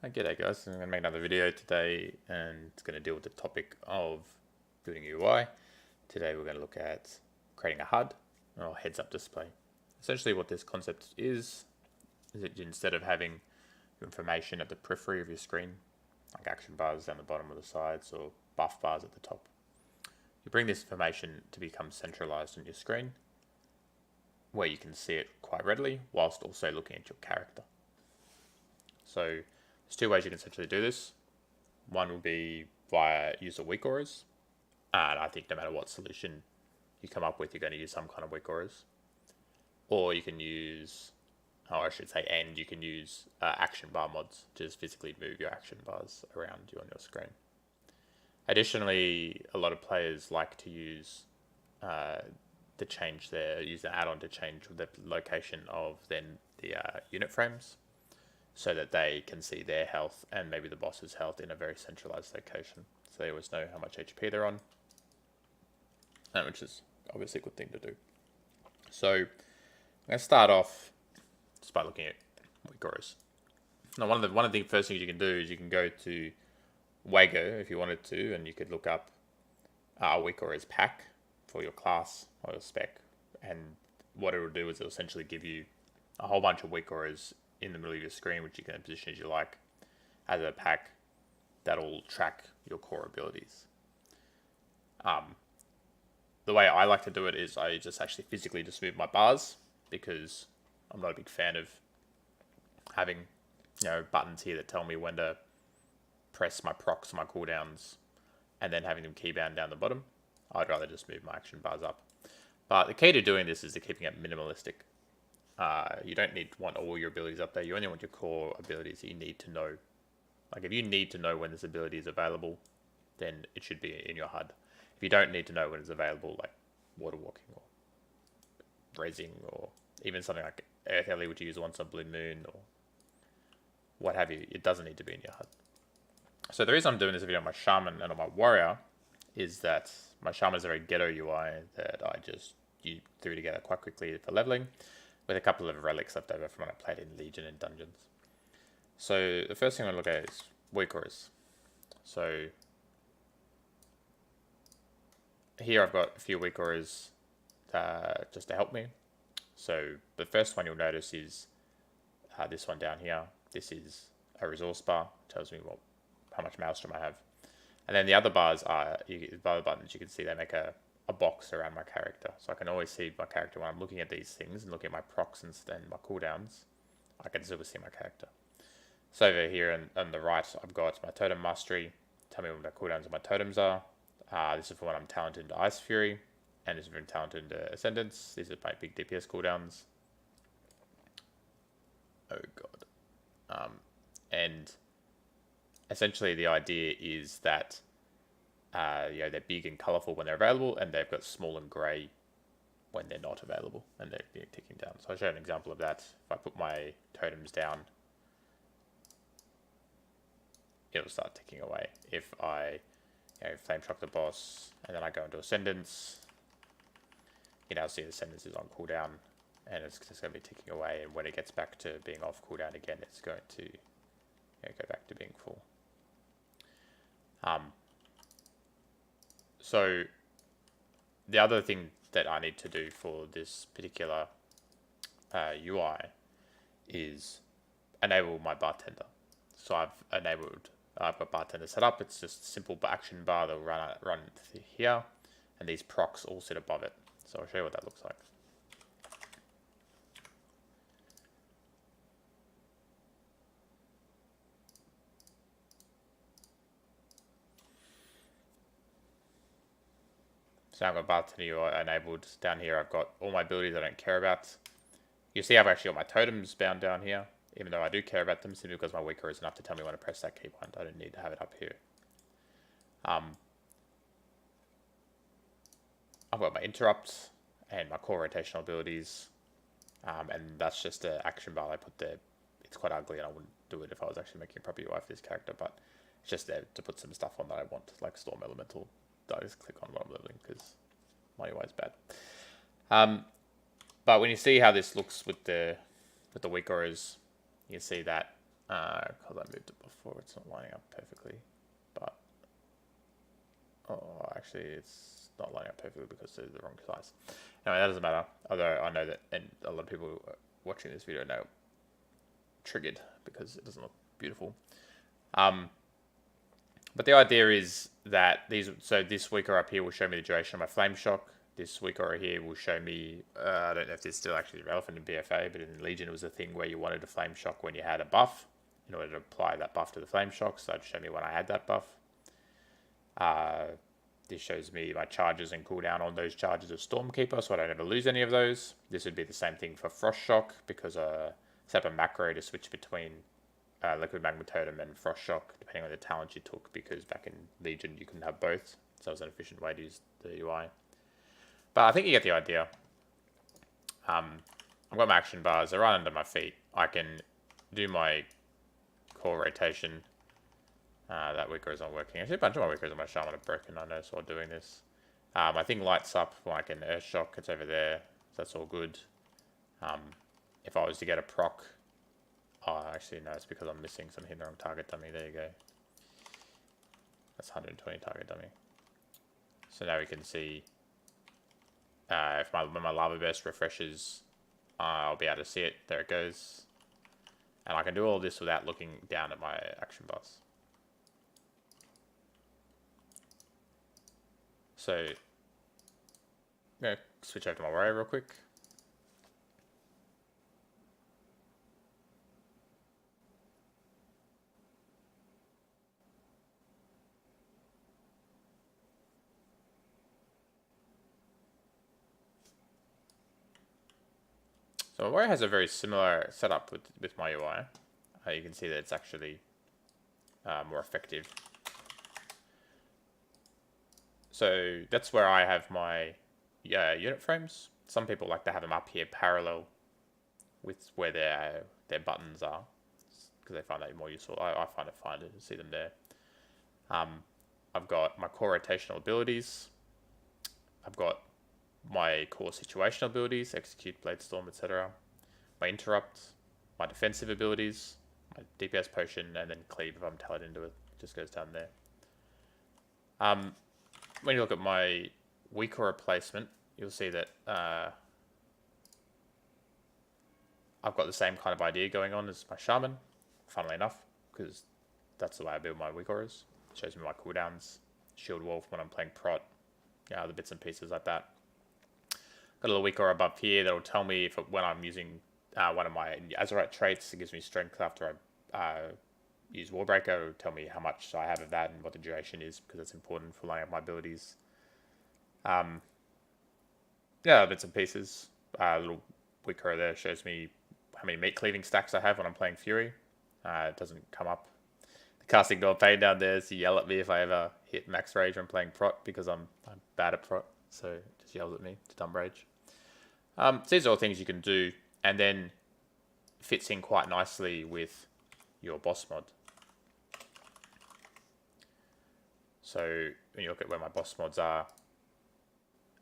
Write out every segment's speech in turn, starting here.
G'day guys, I'm going to make another video today and it's going to deal with the topic of building UI. Today we're going to look at creating a HUD, or heads-up display. Essentially what this concept is that instead of having information at the periphery of your screen, like action bars down the bottom or the sides or buff bars at the top, you bring this information to become centralized on your screen where you can see it quite readily whilst also looking at your character. So there's two ways you can essentially do this. One would be via user weak auras, and I think no matter what solution you come up with, you're going to use some kind of weak auras. Or you can use, or I should say, and you can use action bar mods to just physically move your action bars around you on your screen. Additionally, a lot of players like to use use an add-on to change the location of then the unit frames, so that they can see their health and maybe the boss's health in a very centralized location. So they always know how much HP they're on, which is obviously a good thing to do. So I'm going to start off just by looking at weak auras. Now, one of the first things you can do is you can go to Wago if you wanted to, and you could look up a weak auras pack for your class or your spec. And what it will do is it will essentially give you a whole bunch of weak auras in the middle of your screen, which you can position as you like, as a pack that'll track your core abilities. The way I like to do it is I just actually physically just move my bars, because I'm not a big fan of having buttons here that tell me when to press my procs, my cooldowns, and then having them keybound down the bottom. I'd rather just move my action bars up. But the key to doing this is to keeping it minimalistic. You don't want all your abilities up there. You only want your core abilities that you need to know. Like if you need to know when this ability is available, then it should be in your HUD. If you don't need to know when it's available, like water walking or rezzing, or even something like Earth Ellie, which you use once on Blue Moon or what have you, it doesn't need to be in your HUD. So the reason I'm doing this video on my Shaman and on my Warrior is that my Shaman is a very ghetto UI that I just threw together quite quickly for leveling, with a couple of relics left over from when I played in Legion and Dungeons. So the first thing I'm going to look at is weak auras. So here I've got a few weak auras just to help me. So the first one you'll notice is this one down here. This is a resource bar, tells me how much maelstrom I have. And then the other bars are, the other buttons you can see, they make a box around my character. So I can always see my character when I'm looking at these things and looking at my procs and my cooldowns. I can still see my character. So over here on the right, I've got my totem mastery. Tell me what my cooldowns of my totems are. This is for when I'm talented into Ice Fury, and this is when I'm talented into Ascendance. These are my big DPS cooldowns. Oh god. And essentially the idea is that they're big and colourful when they're available, and they've got small and grey when they're not available, and they're ticking down. So I'll show you an example of that. If I put my totems down, it'll start ticking away. If I flame shock the boss and then I go into Ascendance, I'll see the Ascendance is on cooldown, and it's just going to be ticking away, and when it gets back to being off cooldown again, it's going to go back to being full. So the other thing that I need to do for this particular UI is enable my bartender. So I've got bartender set up. It's just a simple action bar that will run here, and these procs all sit above it. So I'll show you what that looks like. So I've got bartender UI enabled. Down here I've got all my abilities I don't care about. You see I've actually got my totems bound down here, even though I do care about them, simply because my weak aura is enough to tell me when to press that keybind. I don't need to have it up here. I've got my interrupts and my core rotational abilities, and that's just an action bar I put there. It's quite ugly, and I wouldn't do it if I was actually making a proper UI for this character, but it's just there to put some stuff on that I want, like Storm Elemental. I just click on what I'm leveling because my UI is bad. But when you see how this looks with the weak auras, you can see that Because I moved it before, it's not lining up perfectly. But, oh, actually, it's not lining up perfectly because they're the wrong size. Anyway, that doesn't matter. Although I know that, and a lot of people watching this video know, triggered because it doesn't look beautiful. But the idea is that so this weaker up here will show me the duration of my flame shock. This weaker here will show me, I don't know if this is still actually relevant in BFA, but in Legion it was a thing where you wanted a flame shock when you had a buff in order to apply that buff to the flame shock. So it'd show me when I had that buff. This shows me my charges and cooldown on those charges of Stormkeeper, so I don't ever lose any of those. This would be the same thing for Frost Shock, because set up a macro to switch between Liquid Magma Totem and Frost Shock, depending on the talent you took, because back in Legion you couldn't have both, so it was an efficient way to use the UI. But I think you get the idea. I've got my action bars, they're right under my feet. I can do my core rotation. That Wicker is not working. Actually, a bunch of my Wickers on my Shaman are broken, I noticed while doing this. My thing lights up like an Earth Shock, it's over there, so that's all good. If I was to get a proc, actually no, it's because I'm missing some hitting the wrong target dummy. There you go. That's 120 target dummy. So now we can see when my Lava Burst refreshes, I'll be able to see it. There it goes. And I can do all this without looking down at my action bars. So, yeah, switch over to my warrior real quick. So my warrior has a very similar setup with my UI. You can see that it's actually more effective. So that's where I have my unit frames. Some people like to have them up here parallel with where their buttons are, because they find that more useful. I find it fine to see them there. I've got my core rotational abilities. I've got my core situational abilities, execute, blade storm, etc. My interrupt, my defensive abilities, my DPS potion, and then cleave if I'm tallied into it. Just goes down there. When you look at my weaker replacement, you'll see that I've got the same kind of idea going on as my Shaman, funnily enough, because that's the way I build my weakers. It shows me my cooldowns, shield wall when I'm playing prot, other bits and pieces like that. Got a little weaker above here that'll tell me when I'm using one of my Azurite traits. It gives me strength after I use Warbreaker. It'll tell me how much I have of that and what the duration is, because it's important for lining up my abilities. Bits and pieces. A little weaker there shows me how many meat cleaving stacks I have when I'm playing Fury. It doesn't come up. The casting door pain down there is to yell at me if I ever hit max rage when playing prot, because I'm bad at prot, so it just yells at me to dumb rage. So these are all things you can do, and then fits in quite nicely with your boss mod. So when you look at where my boss mods are,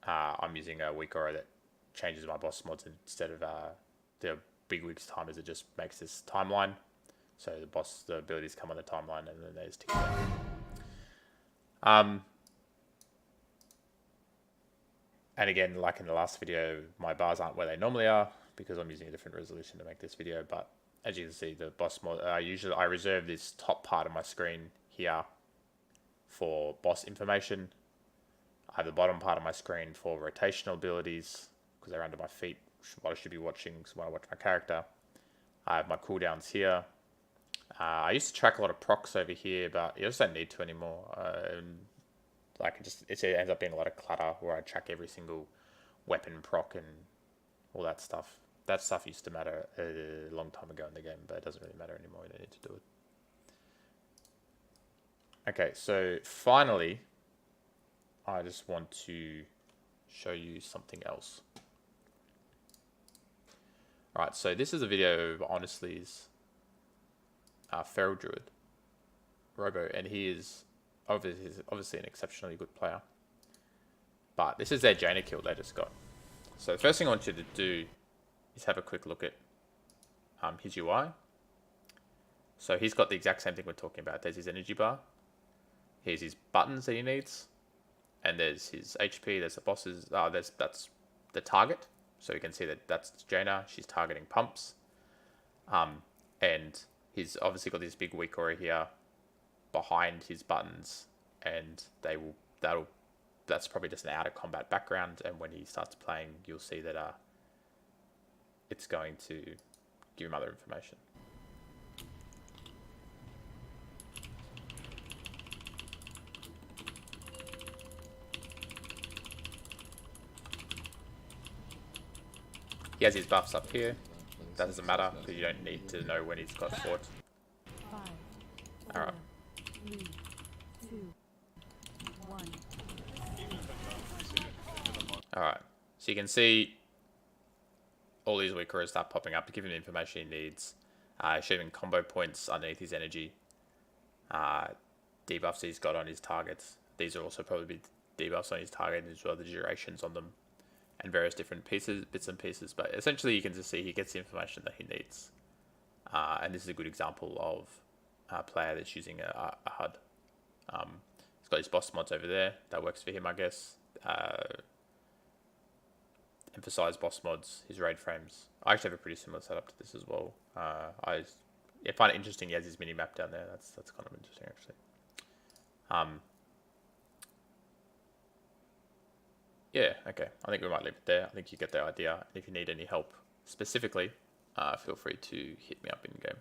I'm using a weak aura that changes my boss mods instead of the big wig's timers. It just makes this timeline. So the abilities come on the timeline, and then they just tick down. And again, like in the last video, my bars aren't where they normally are because I'm using a different resolution to make this video. But as you can see, the boss mod, I reserve this top part of my screen here for boss information. I have the bottom part of my screen for rotational abilities, because they're under my feet, what I should be watching when I watch my character. I have my cooldowns here. I used to track a lot of procs over here, but you just don't need to anymore. It ends up being a lot of clutter where I track every single weapon proc and all that stuff. That stuff used to matter a long time ago in the game, but it doesn't really matter anymore. You don't need to do it. Okay, so finally, I just want to show you something else. Alright, so this is a video of Honestly's Feral Druid, Robo, and he is obviously an exceptionally good player. But this is their Jaina kill they just got. So the first thing I want you to do is have a quick look at his UI. So he's got the exact same thing we're talking about. There's his energy bar. Here's his buttons that he needs. And there's his HP. There's the bosses. That's the target. So you can see that that's Jaina. She's targeting pumps. And he's obviously got this big weak aura here behind his buttons, and that's probably just an out of combat background. And when he starts playing, you'll see that it's going to give him other information. He has his buffs up here. That doesn't matter because you don't need to know when he's got fought. Alright. 3, 2, 1. Alright. So you can see all these weak auras start popping up to give him the information he needs. Showing combo points underneath his energy. Debuffs he's got on his targets. These are also probably debuffs on his target as well, the durations on them. And various different bits and pieces. But essentially you can just see he gets the information that he needs. And this is a good example of a player that's using a HUD. He's got his boss mods over there. That works for him, I guess. Emphasize boss mods, his raid frames. I actually have a pretty similar setup to this as well. I find it interesting he has his mini map down there. That's kind of interesting, actually. Yeah, okay. I think we might leave it there. I think you get the idea. If you need any help specifically, feel free to hit me up in game.